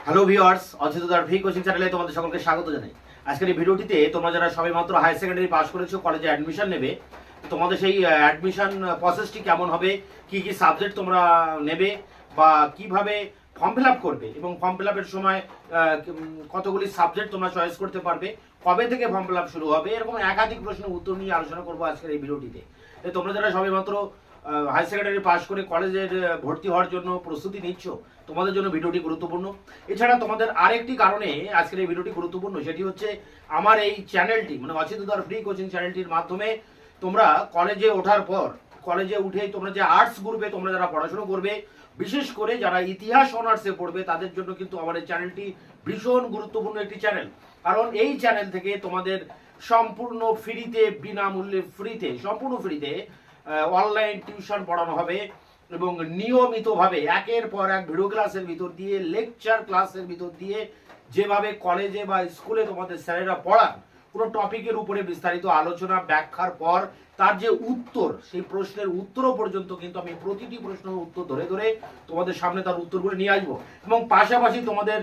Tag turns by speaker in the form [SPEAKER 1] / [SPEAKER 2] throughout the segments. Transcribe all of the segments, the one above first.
[SPEAKER 1] Hello viewers, অচিতদার free coaching চ্যানেলে তোমাদের সকলকে স্বাগত জানাই। আজকের এই ভিডিওটিতে তোমরা যারা সবেমাত্র হায়ার সেকেন্ডারি পাস করেছো, কলেজে অ্যাডমিশন নেবে, তোমাদের সেই অ্যাডমিশন প্রসেসটি কেমন হবে, কি কি সাবজেক্ট তোমরা নেবে বা কিভাবে ফর্ম ফিল আপ করবে এবং ফর্ম ফিল আপের সময় কতগুলি সাবজেক্ট তোমরা চয়েস করতে পারবে, কবে থেকে ফর্ম ফিল আপ শুরু হবে, এরকম একাধিক প্রশ্নের উত্তর নিয়ে আলোচনা করবো আজকের এই ভিডিওটিতে। তোমরা যারা সবেমাত্র হায়ার সেকেন্ডারি পাস করে কলেজের ভর্তি হওয়ার জন্য প্রস্তুতি নিচ্ছ, তোমাদের জন্য ভিডিওটি গুরুত্বপূর্ণ। এছাড়া তোমাদের আরেকটি কারণে আজকের এই ভিডিওটি গুরুত্বপূর্ণ, সেটি হচ্ছে আমার এই চ্যানেলটি মানে অচিতদার ফ্রি কোচিং চ্যানেলটির মাধ্যমে তোমরা কলেজে ওঠার পর, কলেজে উঠে তোমরা যে আর্টস গ্রুপে তোমরা যারা পড়াশোনা করবে, বিশেষ করে যারা ইতিহাস অনার্সে পড়বে, তাদের জন্য কিন্তু আমার এই চ্যানেলটি ভীষণ গুরুত্বপূর্ণ একটি চ্যানেল। কারণ এই চ্যানেল থেকে তোমাদের সম্পূর্ণ ফ্রিতে, বিনামূল্যে ফ্রিতে, সম্পূর্ণ ফ্রিতে অনলাইন টিউশন পড়ানো হবে এবং নিয়মিতভাবে একের পর এক ভিডিও ক্লাসের ভিতর দিয়ে, লেকচার ক্লাসের ভিতর দিয়ে, যেভাবে কলেজে বা স্কুলে তোমাদের স্যারেরা পড়ান, কোনো টপিকের উপরে বিস্তারিত আলোচনা ব্যাখ্যার পর তার যে উত্তর, সেই প্রশ্নের উত্তরও পর্যন্ত কিন্তু আমি প্রতিটি প্রশ্নের উত্তর ধরে ধরে তোমাদের সামনে তার উত্তরগুলো নিয়ে আসবো। এবং পাশাপাশি তোমাদের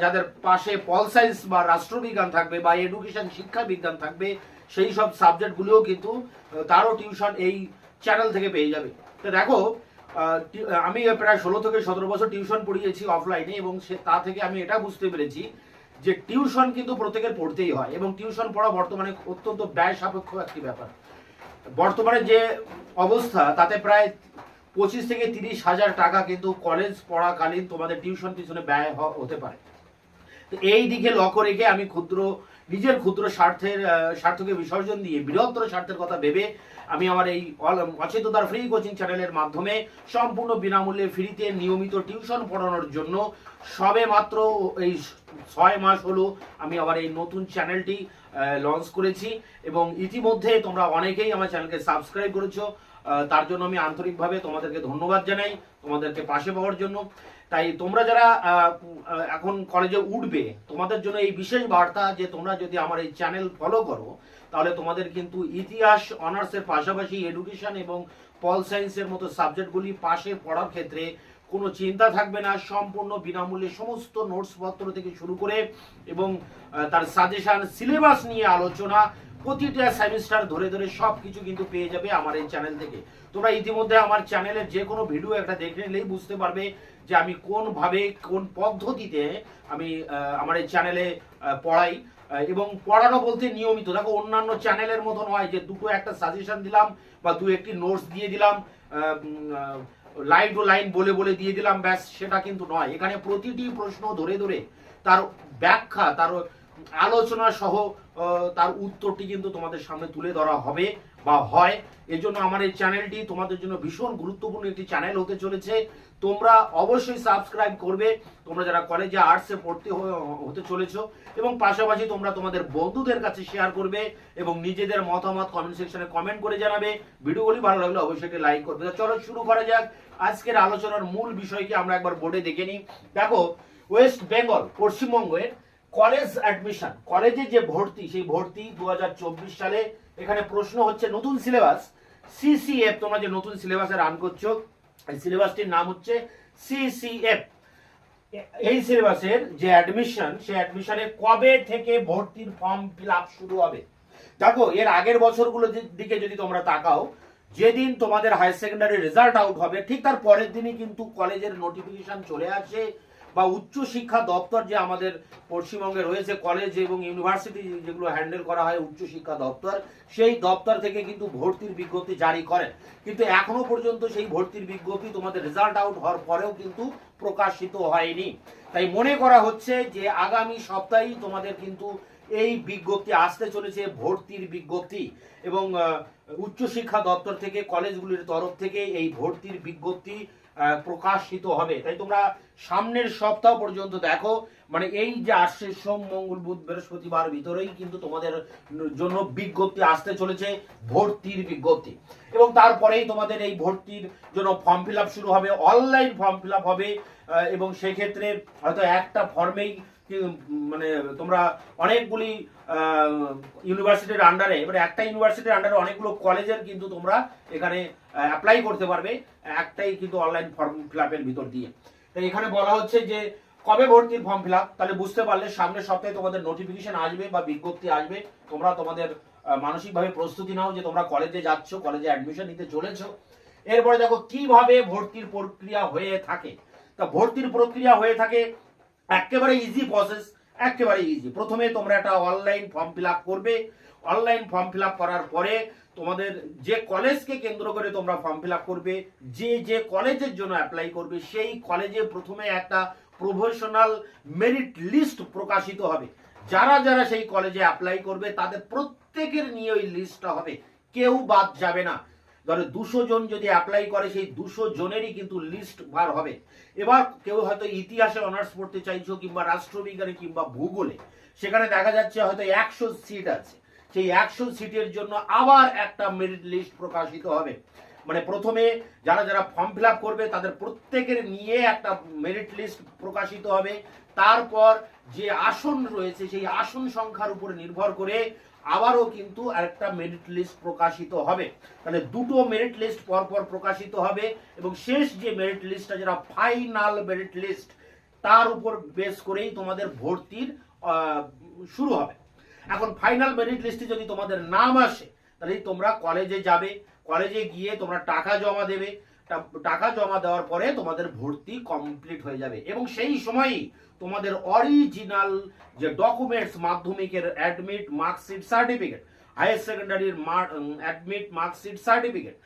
[SPEAKER 1] যাদের পাশে পল সায়েন্স বা রাষ্ট্রবিজ্ঞান থাকবে বা এডুকেশন শিক্ষা বিজ্ঞান থাকবে, সেই সব সাবজেক্টগুলিও কিন্তু তারও টিউশন এই চ্যানেল থেকে পেয়ে যাবে। তো দেখো, আমি প্রায় 16 থেকে 17 বছর টিউশন পড়িয়েছি অফলাইনে, এবং তা থেকে আমি এটা বুঝতে পেরেছি যে টিউশন কিন্তু প্রত্যেকের পড়তেই হয় এবং টিউশন পড়া বর্তমানে অত্যন্ত ব্যয় সাপেক্ষ একটি ব্যাপার। বর্তমানে যে অবস্থা, তাতে প্রায় 25 থেকে 30 হাজার টাকা কিন্তু কলেজ পড়াকালীন তোমাদের টিউশন পিছনে ব্যয় হতে পারে। তো এই দিকে লক্ষ্য রেখে আমি নিজের ক্ষুদ্র স্বার্থকে বিসর্জন দিয়ে বৃহত্তর স্বার্থের কথা ভেবে আমি আমার এই অচিতদার ফ্রি কোচিং চ্যানেলের মাধ্যমে সম্পূর্ণ বিনামূল্যে ফ্রিতে নিয়মিত টিউশন পড়ানোর জন্য সবে মাত্র এই 6 মাস হলো আমি আবার এই নতুন চ্যানেলটি লঞ্চ করেছি। এবং ইতিমধ্যে তোমরা অনেকেই আমার চ্যানেলকে সাবস্ক্রাইব করেছো, তার জন্য আমি আন্তরিকভাবে তোমাদেরকে ধন্যবাদ জানাই, তোমাদেরকে পাশে পাওয়ার জন্য। তাই তোমরা যারা এখন কলেজে উঠবে, তোমাদের জন্য এই বিশেষ বার্তা যে তোমরা যদি আমার এই চ্যানেল ফলো করো, তাহলে তোমাদের কিন্তু ইতিহাস অনার্সের পাশাপাশি এডুকেশন এবং পল সায়েন্সের মতো সাবজেক্টগুলি পাশে পড়ার ক্ষেত্রে কোনো চিন্তা থাকবে না। সম্পূর্ণ বিনামূল্যে সমস্ত নোটসপত্র থেকে শুরু করে এবং তার সাজেশন, সিলেবাস নিয়ে আলোচনা, প্রতিটা সেমিস্টার ধরে ধরে সব কিছু কিন্তু পেয়ে যাবে আমার এই চ্যানেল থেকে। তোমরা ইতিমধ্যে আমার চ্যানেলের যে কোনো ভিডিও একটা দেখে নিলেই বুঝতে পারবে যে আমি কোনভাবে, কোন পদ্ধতিতে আমি আমার এই চ্যানেলে পড়াই। এবং পড়ানো বলতে নিয়মিত। দেখো, অন্যান্য চ্যানেলের মতো নয় যে দুটো একটা সাজেশন দিলাম বা দু একটি নোটস দিয়ে দিলাম, লাইন টু লাইন বলে বলে দিয়ে দিলাম, ব্যাস, সেটা কিন্তু নয়। এখানে প্রতিটি প্রশ্ন ধরে ধরে তার ব্যাখ্যা, তার আলোচনা সহ তার উত্তরটি কিন্তু তোমাদের সামনে তুলে ধরা হবে বা হয়। এজন্য আমার এই চ্যানেলটি তোমাদের জন্য ভীষণ গুরুত্বপূর্ণ একটি চ্যানেল হতে চলেছে। তোমরা অবশ্যই সাবস্ক্রাইব করবে, তোমরা যারা কলেজে আর্টসে পড়তে হতে চলেছো, এবং পাশাপাশি তোমরা তোমাদের বন্ধুদের কাছে শেয়ার করবে এবং নিজেদের মতামত কমেন্ট সেকশনে কমেন্ট করে জানাবে। ভিডিওগুলি ভালো লাগলে অবশ্যই একটি লাইক করবে। চলো শুরু করা যাক আজকের আলোচনার মূল বিষয়কে আমরা একবার বোর্ডে দেখে নিই। দেখো, ওয়েস্ট বেঙ্গল, পশ্চিমবঙ্গের কলেজ অ্যাডমিশন, কলেজে যে ভর্তি, সেই ভর্তি 2024 সালে। এখানে প্রশ্ন হচ্ছে নতুন সিলেবাস সিসিএফ, তোমরা যে নতুন সিলেবাসে রান করছো, এই সিলেবাসটির নাম হচ্ছে সিসিএফ। এই সিলেবাসের যে অ্যাডমিশন, সেই অ্যাডমিশনে কবে থেকে ভর্তির ফর্ম ফিল আপ শুরু হবে। দেখো, এর আগের বছরগুলোর দিকে যদি তোমরা তাকাও, যেদিন তোমাদের হায়ার সেকেন্ডারি রেজাল্ট আউট হবে, ঠিক তার পরের দিনই কিন্তু কলেজের নোটিফিকেশন চলে আসে, বা উচ্চ শিক্ষা দপ্তর যে আমাদের পশ্চিমবঙ্গে রয়েছে, কলেজ এবং ইউনিভার্সিটি যেগুলো হ্যান্ডেল করা হয়, উচ্চ শিক্ষা দপ্তর, সেই দপ্তর থেকে কিন্তু ভর্তির বিজ্ঞপ্তি জারি করেন। কিন্তু এখনো পর্যন্ত সেই ভর্তির বিজ্ঞপ্তি তোমাদের রেজাল্ট আউট হওয়ার পরেও কিন্তু প্রকাশিত হয়নি। তাই মনে করা হচ্ছে যে আগামী সপ্তাহেই তোমাদের কিন্তু এই বিজ্ঞপ্তি আসতে চলেছে, ভর্তির বিজ্ঞপ্তি, এবং উচ্চশিক্ষা দপ্তর থেকে, কলেজগুলির তরফ থেকে এই ভর্তির বিজ্ঞপ্তি প্রকাশিত হবে। তাই তোমরা সামনের সপ্তাহ পর্যন্ত দেখো, মানে এই যে আসছে সোম, মঙ্গল, বুধ, বৃহস্পতিবার ভিতরেই কিন্তু তোমাদের জন্য বিজ্ঞপ্তি আসতে চলেছে, ভর্তির বিজ্ঞপ্তি। এবং তারপরেই তোমাদের এই ভর্তির জন্য ফর্ম ফিল আপ শুরু হবে, অনলাইন ফর্ম ফিল আপ হবে। এবং সেই ক্ষেত্রে হয়তো একটা ফর্মেই মানে তোমরা অনেকগুলি ইউনিভার্সিটির আন্ডারে, মানে একটা ইউনিভার্সিটির আন্ডারে অনেকগুলো কলেজের কিন্তু তোমরা এখানে অ্যাপ্লাই করতে পারবে একটাই কিন্তু অনলাইন ফর্ম ফিল আপের ভিতর দিয়ে। তাই এখানে বলা হচ্ছে যে কবে ভর্তির ফর্ম ফিল আপ, তাহলে বুঝতে পারলে সামনের সপ্তাহে তোমাদের নোটিফিকেশন আসবে বা বিজ্ঞপ্তি আসবে। তোমরা তোমাদের মানসিকভাবে প্রস্তুতি নাও যে তোমরা কলেজে যাচ্ছ, কলেজে অ্যাডমিশন নিতে চলেছো। এরপরে দেখো কিভাবে ভর্তির প্রক্রিয়া হয়ে থাকে। তা ভর্তির প্রক্রিয়া হয়ে থাকে একেবারে ইজি প্রসেস, একেবারে ইজি। প্রথমে তোমরা একটা অনলাইন ফর্ম ফিল আপ করবে। অনলাইন ফর্ম ফিল আপ করার পরে তোমাদের যে কলেজকে কেন্দ্র করে তোমরা ফর্ম ফিল আপ করবে, যে কলেজের জন্য অ্যাপ্লাই করবে, সেই কলেজে প্রথমে একটা প্রফেশনাল মেরিট লিস্ট প্রকাশিত হবে। যারা যারা সেই কলেজে অ্যাপ্লাই করবে তাদের প্রত্যেকের নিয়ে ওই লিস্টটা হবে, কেউ বাদ যাবে না। ধরো 200 জন যদি অ্যাপ্লাই করে, সেই 200 জনেরই কিন্তু লিস্ট বার হবে। এবার কেউ হয়তো ইতিহাসে অনার্স পড়তে চাইছো, কিংবা রাষ্ট্রবিজ্ঞানে, কিংবা ভূগোলে, সেখানে দেখা যাচ্ছে হয়তো 100 সিট আছে। সেই 100 সিটের জন্য আবার একটা মেরিট লিস্ট প্রকাশিত হবে। মানে প্রথমে যারা যারা ফর্ম ফিল আপ করবে তাদের প্রত্যেকের নিয়ে একটা মেরিট লিস্ট প্রকাশিত হবে। তারপর যে আসন রয়েছে সেই আসন সংখ্যার উপর নির্ভর করে আবারও কিন্তু আরেকটা মেরিট লিস্ট প্রকাশিত হবে। তাহলে দুটো মেরিট লিস্ট পরপর প্রকাশিত হবে, এবং শেষ যে মেরিট লিস্টটা, যেটা ফাইনাল মেরিট লিস্ট, তার উপর বেস করেই তোমাদের ভর্তির শুরু হবে। এখন ফাইনাল মেরিট লিস্টে যদি তোমাদের নাম আসে, তাহলে তোমরা কলেজে যাবে। কলেজে গিয়ে তোমরা টাকা জমা দেবে। টাকা জমা দেওয়ার পরে তোমাদের ভর্তি কমপ্লিট হয়ে যাবে, এবং সেই সময়ই তোমাদের অরিজিনাল যে ডকুমেন্টস, মাধ্যমিকের অ্যাডমিট মার্কশিট সার্টিফিকেট, হায়ার সেকেন্ডারির অ্যাডমিট মার্কশিট সার্টিফিকেট,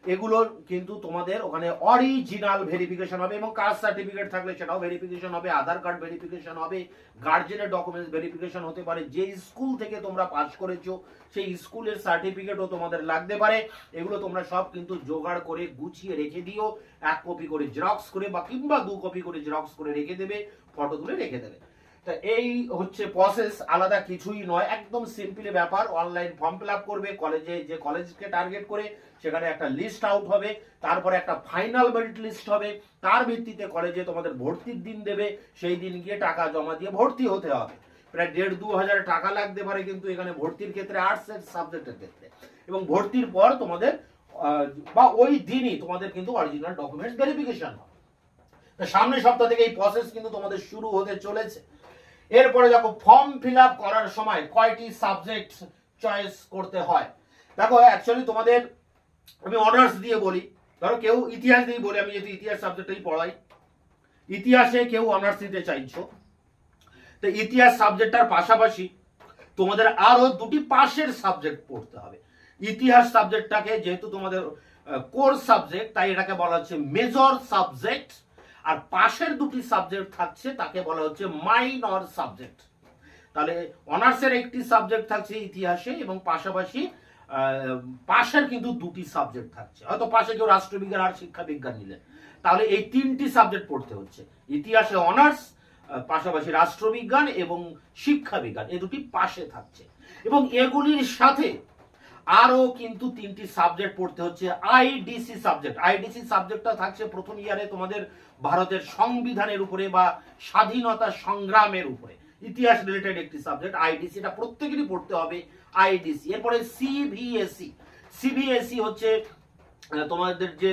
[SPEAKER 1] এগুলো কিন্তু তোমাদের ওখানে অরিজিনাল ভেরিফিকেশন হবে। এবং কাস্ট সার্টিফিকেট থাকলে সেটাও ভেরিফিকেশন হবে, আধার কার্ড ভেরিফিকেশন হবে, গার্জেনের ডকুমেন্টস ভেরিফিকেশন হতে পারে, যে স্কুল থেকে তোমরা পাস করেছো সেই স্কুলের সার্টিফিকেটও তোমাদের লাগতে পারে। এগুলো তোমরা সব কিন্তু জোগাড় করে গুছিয়ে রেখে দিও। 1 কপি করে জেরক্স করে, বা কিংবা 2 কপি করে জেরক্স করে রেখে দেবে, ফটো তুলে রেখে দেবে। তা এই হচ্ছে প্রসেস, আলাদা কিছুই নয়, একদম সিম্পল ব্যাপার। অনলাইন ফর্ম ফিল আপ করবে, কলেজে যে কলেজকে টার্গেট করে সেখানে একটা লিস্ট আউট হবে, তারপরে একটা ফাইনাল মেরিট লিস্ট হবে, তার ভিত্তিতে কলেজে তোমাদের ভর্তির দিন দেবে, সেই দিন গিয়ে টাকা জমা দিয়ে ভর্তি হতে হবে। প্রায় 1,5-2 হাজার টাকা লাগতে পারে কিন্তু এখানে ভর্তির ক্ষেত্রে, আর্টসের সাবজেক্টের ক্ষেত্রে। এবং ভর্তির পর তোমাদের বা ওই দিনই তোমাদের কিন্তু অরিজিনাল ডকুমেন্টস ভেরিফিকেশন হবে। সামনের সপ্তাহ থেকে এই প্রসেস কিন্তু তোমাদের শুরু হতে চলেছে। এরপরে দেখো ফর্ম ফিল আপ করার সময় কয়টি সাবজেক্ট চয়েস করতে হয়। দেখো অ্যাকচুয়ালি তোমাদের আমি অনার্স দিয়ে বলি, ধরো কেউ ইতিহাস দিয়ে বলি, আমি যেহেতু ইতিহাস সাবজেক্টটাই পড়াই, ইতিহাসে কেউ অনার্স নিতে চাইছো, তো ইতিহাস সাবজেক্টটার পাশাপাশি তোমাদের আরো 2টি পাশের সাবজেক্ট পড়তে হবে। ইতিহাস সাবজেক্টটাকে যেহেতু তোমাদের কোর সাবজেক্ট, তাই এটাকে বলা হচ্ছে মেজর সাবজেক্ট। আর পাশের 2টি সাবজেক্ট থাকছে, তাকে বলা হচ্ছে মাইনর সাবজেক্ট। তাহলে অনার্সের একটি সাবজেক্ট থাকছে ইতিহাসে, এবং পাশাপাশি পাশের কিন্তু 2টি সাবজেক্ট থাকছে। হয়তো পাশে কেউ রাষ্ট্রবিজ্ঞান আর শিক্ষা বিজ্ঞান নিলেন, তাহলে এই 3টি সাবজেক্ট পড়তে হচ্ছে। ইতিহাসে অনার্স, পাশাপাশি রাষ্ট্রবিজ্ঞান এবং শিক্ষা বিজ্ঞান, এই 2টি পাশে থাকছে। এবং এগুলির সাথে আরো কিন্তু 3টি সাবজেক্ট পড়তে হচ্ছে আইডিসি সাবজেক্ট। আইডিসি সাবজেক্টটা থাকছে প্রথম ইয়ারে তোমাদের ভারতের সংবিধানের উপরে বা স্বাধীনতা সংগ্রামের উপরে, ইতিহাস রিলেটেড একটি সাবজেক্ট আইডিসি, এটা প্রত্যেকেরই পড়তে হবে আইডিসি। এরপরে সিবিএসই। সিবিএসই হচ্ছে তোমাদের যে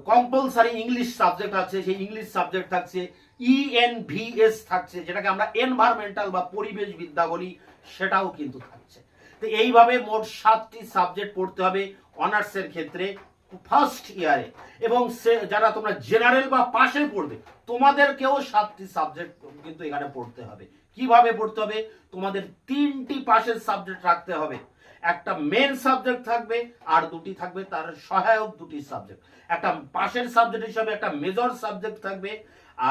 [SPEAKER 1] কম্পালসারি ইংলিশ সাবজেক্ট আছে, সেই ইংলিশ সাবজেক্ট থাকছে। ইএনভিএস থাকছে, যেটাকে আমরা এনভায়রনমেন্টাল বা পরিবেশ বিদ্যা বলি, সেটাও কিন্তু থাকছে। তো এইভাবে মোট 7টি সাবজেক্ট পড়তে হবে অনার্সের ক্ষেত্রে ফার্স্ট ইয়ারে। এবং যারা তোমরা জেনারেল বা পাশে পড়বে, তোমাদেরকেও 7টি সাবজেক্ট কিন্তু এখানে পড়তে হবে। কিভাবে পড়তে হবে? তোমাদের 3টি পাশের সাবজেক্ট রাখতে হবে। একটা মেন সাবজেক্ট থাকবে, আর 2টি থাকবে তার সহায়ক 2টি সাবজেক্ট। একটা পাশের সাবজেক্ট হিসাবে একটা মেজর সাবজেক্ট থাকবে,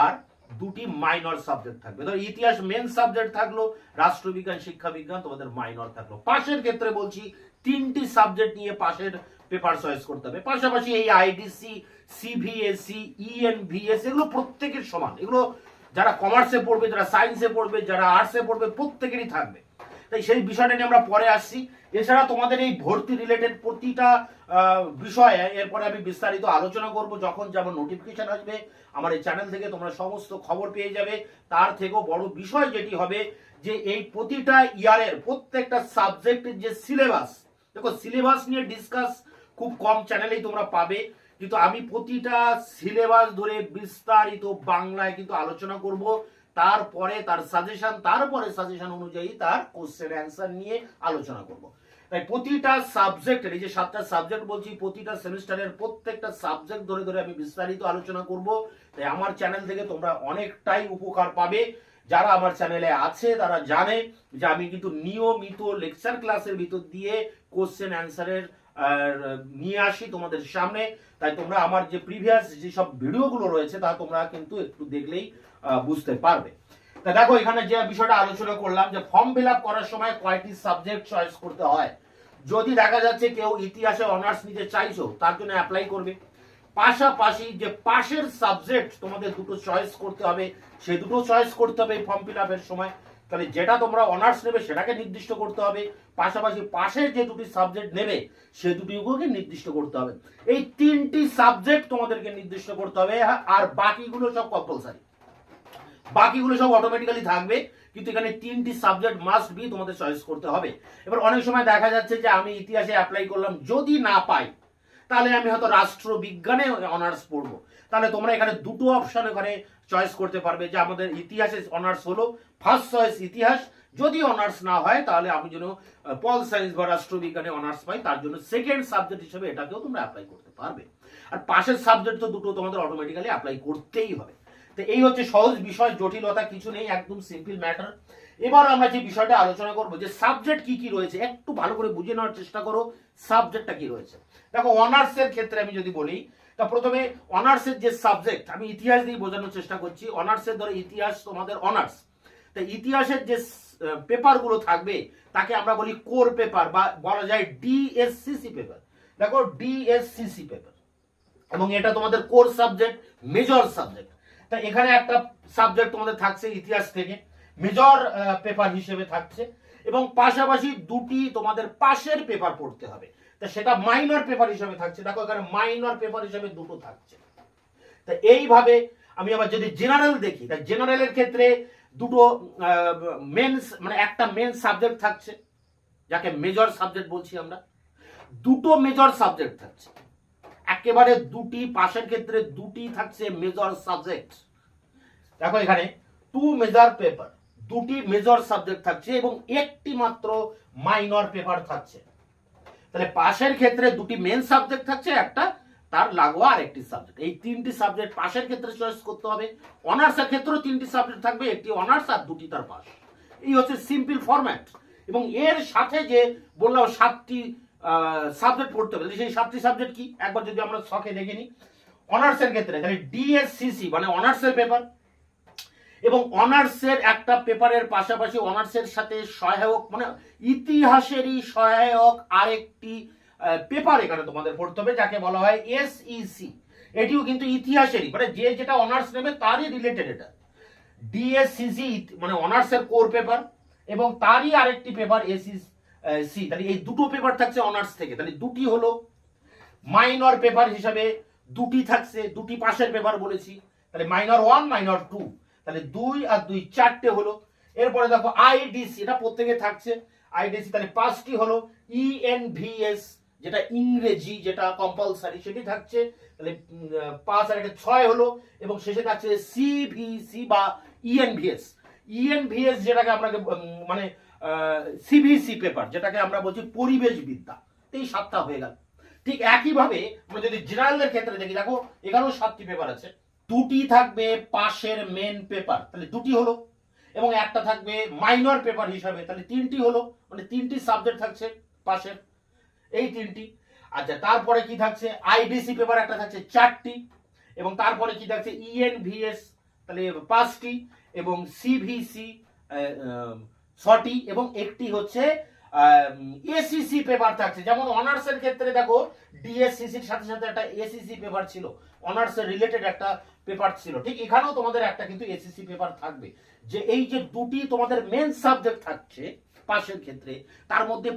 [SPEAKER 1] আর 2টি মাইনর সাবজেক্ট থাকবে। ধর ইতিহাস মেন সাবজেক্ট থাকলো, রাষ্ট্রবিজ্ঞান শিক্ষা বিজ্ঞান তোমাদের মাইনর থাকলো। পাশের ক্ষেত্রে বলছি 3টি সাবজেক্ট নিয়ে পাশের পেপার চয়েস করতে হবে। পাশাপাশি এই আইডিসি, সিভিএসই, ইএনভিএস এগুলো প্রত্যেকের সমান। এগুলো যারা কমার্সে পড়বে, যারা সায়েন্সে পড়বে, যারা আর্টসে পড়বে, প্রত্যেকেরই থাকবে। তাই সেই বিষয়টা নিয়ে আমরা পরে আসছি। এছাড়া তোমাদের এই ভর্তি রিলেটেড প্রতিটা বিষয়ে এরপরে আমি বিস্তারিত আলোচনা করব যখন যেমন নোটিফিকেশন আসবে। আমার এই চ্যানেল থেকে তোমরা সমস্ত খবর পেয়ে যাবে। তার থেকেও বড় বিষয় যেটি হবে যে এই প্রতিটা ইয়ারের প্রত্যেকটা সাবজেক্টের যে সিলেবাস, দেখো সিলেবাস নিয়ে ডিসকাস খুব কম চ্যানেলেই তোমরা পাবে। কিন্তু আমি প্রতিটা সিলেবাস ধরে বিস্তারিত বাংলায় কিন্তু আলোচনা করব, তারপরে তার সাজেশন, তারপরে সাজেশন অনুযায়ী তার কোশ্চেন অ্যান্সার নিয়ে আলোচনা করব। তাই প্রতিটা সাবজেক্টের, এই যে 7টা সাবজেক্ট বলছি, প্রতিটা সেমিস্টারের প্রত্যেকটা সাবজেক্ট ধরে ধরে আমি বিস্তারিত আলোচনা করব। তাই আমার চ্যানেল থেকে তোমরা অনেকটাই উপকার পাবে। যারা আমার চ্যানেলে আছে তারা জানে যে আমি কিন্তু নিয়মিত লেকচার ক্লাসের ভিতর দিয়ে কোশ্চেন অ্যান্সারের নিয়ে আসি তোমাদের সামনে। তাই তোমরা আমার যে প্রিভিয়াস যেসব ভিডিওগুলো রয়েছে তা তোমরা কিন্তু একটু দেখলেই বুঝতে পারবে। তা দেখো এখানে যে বিষয়টা আলোচনা করলাম যে ফর্ম ফিল আপ করার সময় কয়টি সাবজেক্ট চয়েস করতে হয়। যদি দেখা যাচ্ছে কেউ ইতিহাসে অনার্স নিতে চাইছো, তার জন্য অ্যাপ্লাই করবে। পাশাপাশি যে পাশের সাবজেক্ট তোমাদের দুটো চয়েস করতে হবে, সে দুটো চয়েস করতে হবে ফর্ম ফিল আপের সময়। তাহলে যেটা তোমরা অনার্স নেবে সেটাকে নির্দিষ্ট করতে হবে, পাশাপাশি পাশের যে দুটি সাবজেক্ট নেবে সে দুটিগুলোকে নির্দিষ্ট করতে হবে। এই 3টি সাবজেক্ট তোমাদেরকে নির্দিষ্ট করতে হবে, আর বাকিগুলো সব কম্পালসারি, বাকিগুলো সব অটোমেটিক্যালি থাকবে, কিন্তু এখানে 3টি সাবজেক্ট মাস্ট বি তোমাদের চয়েস করতে হবে। এবার অনেক সময় দেখা যাচ্ছে যে আমি ইতিহাসে অ্যাপ্লাই করলাম, যদি না পাই তাহলে আমি হয়তো রাষ্ট্রবিজ্ঞানে অনার্স পড়বো। তাহলে তোমরা এখানে দুটো অপশন এখানে চয়েস করতে পারবে যে আমাদের ইতিহাসে অনার্স হলো, ফার্স্ট চয়েস ইতিহাস। যদি অনার্স না হয় তাহলে আমি যেন পল সায়েন্স বা রাষ্ট্রবিজ্ঞানে অনার্স পাই, তার জন্য সেকেন্ড সাবজেক্ট হিসেবে এটাকেও তোমরা অ্যাপ্লাই করতে পারবে। আর পাশের সাবজেক্ট তো দুটো তোমাদের অটোমেটিক্যালি অ্যাপ্লাই করতেই হবে। তো এই হচ্ছে সহজ বিষয়, জটিলতা কিছু নেই, একদম সিম্পল ম্যাটার। এবার আমরা যে বিষয়টা আলোচনা করবো যে সাবজেক্ট কি কি রয়েছে, একটু ভালো করে বুঝে নেওয়ার চেষ্টা করো সাবজেক্টটা কি রয়েছে। দেখো অনার্সের ক্ষেত্রে আমি যদি বলি, তা প্রথমে অনার্সের যে সাবজেক্ট, আমি ইতিহাস দিয়ে বোঝানোর চেষ্টা করছি। অনার্সের ধরো ইতিহাস তোমাদের অনার্স, তো ইতিহাসের যে পেপারগুলো থাকবে তাকে আমরা বলি কোর পেপার, বা বলা যায় ডিএসসিসি পেপার। দেখো ডিএসসিসি পেপার, এবং এটা তোমাদের কোর সাবজেক্ট, মেজর সাবজেক্ট। তা এখানে একটা সাবজেক্ট তোমাদের থাকছে ইতিহাস থেকে, মেজর পেপার হিসেবে থাকছে, এবং পাশাপাশি দুটি তোমাদের পাশের পেপার পড়তে হবে, তা সেটা মাইনর পেপার হিসেবে থাকছে। দেখো এখানে মাইনর পেপার হিসেবে দুটো থাকছে। তা এইভাবে আমি আবার যদি জেনারেল দেখি, তা জেনারেলের ক্ষেত্রে দুটো মেন্স, মানে একটা মেন সাবজেক্ট থাকছে যাকে মেজর সাবজেক্ট বলছি আমরা, দুটো মেজর সাবজেক্ট থাকছে, একেবারে দুটি, পাশের ক্ষেত্রে দুটি থাকছে মেজর সাবজেক্ট। দেখো এখানে 2 মেজর পেপার, দুটি মেজর সাবজেক্ট থাকছে এবং একটি মাত্র মাইনর পেপার থাকছে। তাহলে পাশের ক্ষেত্রে দুটি মেন সাবজেক্ট থাকছে, একটা তার লাগোয়া আরেকটি সাবজেক্ট। এই 3টি সাবজেক্ট পাশের ক্ষেত্রে চয়েস করতে হবে। অনার্সের ক্ষেত্রেও 3টি সাবজেক্ট থাকবে, একটি অনার্স আর দুটি তার পাশ। এই হচ্ছে সিম্পল ফরম্যাট। এবং এর সাথে যে বললাম 7টি সাবজেক্ট পড়তে হবে, সেই 7টি সাবজেক্ট কি একবার যদি আমরা শখে দেখে নিই। অনার্সের ক্ষেত্রে তাহলে ডিএসসিসি মানে অনার্সের পেপার, এবং অনার্সের একটা পেপারের পাশাপাশি অনার্সের সাথে সহায়ক, মানে ইতিহাসেরই সহায়ক আরেকটি পেপার এখানে তোমাদের পড়তে হবে, যাকে বলা হয় এসইসি। এটিও কিন্তু ইতিহাসেরই, মানে যে যেটা অনার্স নেবে তারই রিলেটেড এটা। ডিএসসিসি মানে অনার্সের কোর পেপার, এবং তারই আরেকটি পেপার এসইসি। তাহলে এই দুটো পেপার থাকছে অনার্স থেকে। তাহলে দুটি হলো মাইনর পেপার হিসাবে, দুটি থাকছে, দুটি পাশের পেপার বলেছি। তাহলে মাইনর 1 মাইনর 2, তাহলে 2 আর 2 4টে হলো। এরপরে দেখো আইডিসি, এটা প্রত্যেকে থাকছে আইডিসি, তাহলে 5টি হলো। ইএনভিএস যেটা ইংরেজি, যেটা কম্পালসারি, সেটি থাকছে, তাহলে 5 আর 6 হলো। এবং শেষে থাকছে সিভিসি বা ইএনভিএস। ইএনভিএস যেটাকে আমরা মানে সিভিসি পেপার, যেটাকে আমরা বলছি পরিবেশ বিদ্যা। এই 7টা হয়ে গেল। ঠিক একইভাবে আমরা যদি জেনারেলের ক্ষেত্রে দেখি, দেখো এখানেও 7টি পেপার আছে। দুটি থাকবে পাশের মেন পেপার, তাহলে দুটি হলো, এবং একটা থাকবে মাইনর পেপার হিসাবে, তাহলে 3টি হলো, মানে 3টি সাবজেক্ট থাকছে পাশের, এই 3টি। আচ্ছা, তারপরে কি থাকছে, আইডিসি পেপার একটা থাকছে 4টি, এবং তারপরে কি থাকছে ইএনভিএস, তাহলে 5টি, এবং সিভিসি 6টি, এবং একটি হচ্ছে এসিসি পেপার থাকছে। যেমন অনার্সের ক্ষেত্রে দেখো ডিএসসিসির সাথে সাথে একটা এসিসি পেপার ছিল, অনার্সের রিলেটেড একটা পেপার ছিল। ঠিক এখানেও তোমাদের একটা কিন্তু এসিসি পেপার থাকবে। যে এই যে দুটি তোমাদের মেন সাবজেক্ট থাকছে পাশের ক্ষেত্রে, তার মধ্যে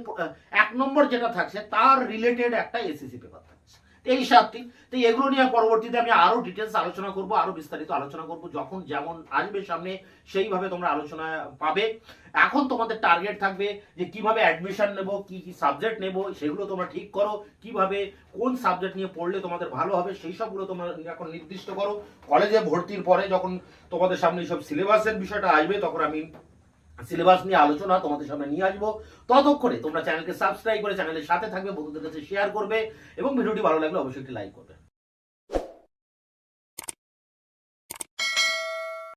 [SPEAKER 1] 1 নম্বর যেটা থাকছে তার রিলেটেড একটা এসিসি পেপার থাকছে। এই 7টি। তো এগুলো নিয়ে পরবর্তীতে আমি আরো ডিটেলস আলোচনা করব, আরো বিস্তারিত আলোচনা করব, যখন যেমন আসবে সামনে সেইভাবে তোমরা আলোচনা পাবে। এখন তোমাদের টার্গেট থাকবে যে কিভাবে অ্যাডমিশন নেব, কি কি সাবজেক্ট নেব, সেগুলো তোমরা ঠিক করো। কিভাবে কোন সাবজেক্ট নিয়ে পড়লে তোমাদের ভালো হবে সেই সবগুলো তোমরা এখন নির্দিষ্ট করো। কলেজে ভর্তির পরে যখন তোমাদের সামনে সব সিলেবাসের বিষয়টা আসবে, তখন আমি সিলেবাস নিয়ে আলোচনা তোমাদের সামনে নিয়ে আসবো। ততক্ষণে তোমরা চ্যানেলকে সাবস্ক্রাইব করে চ্যানেলের সাথে থাকবে, বন্ধুদের কাছে শেয়ার করবে এবং ভিডিওটি ভালো লাগলে অবশ্যই একটি লাইক করবে।